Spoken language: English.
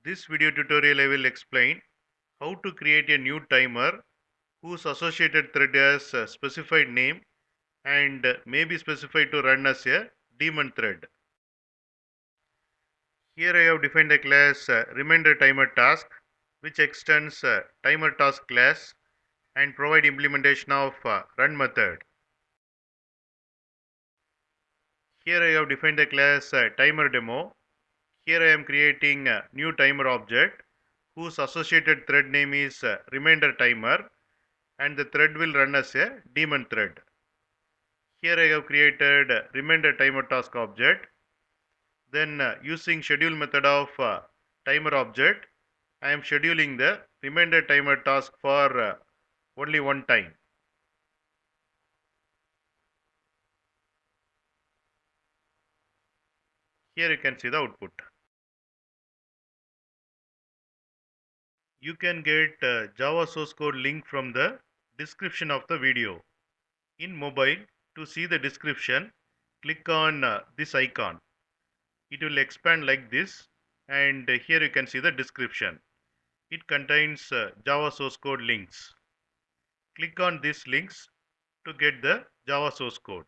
This video tutorial I will explain how to create a new timer whose associated thread has a specified name and may be specified to run as a daemon thread. Here I have defined a class reminder timer task which extends timer task class and provide implementation of run method. Here I have defined the class timer demo. Here I am creating a new timer object whose associated thread name is reminder timer and the thread will run as a daemon thread. Here I have created reminder timer task object. Then using schedule method of timer object, I am scheduling the reminder timer task for only one time. Here you can see the output. You can get Java source code link from the description of the video. In mobile, to see the description, click on this icon. It will expand like this, and here you can see the description. It contains Java source code links. Click on these links to get the Java source code.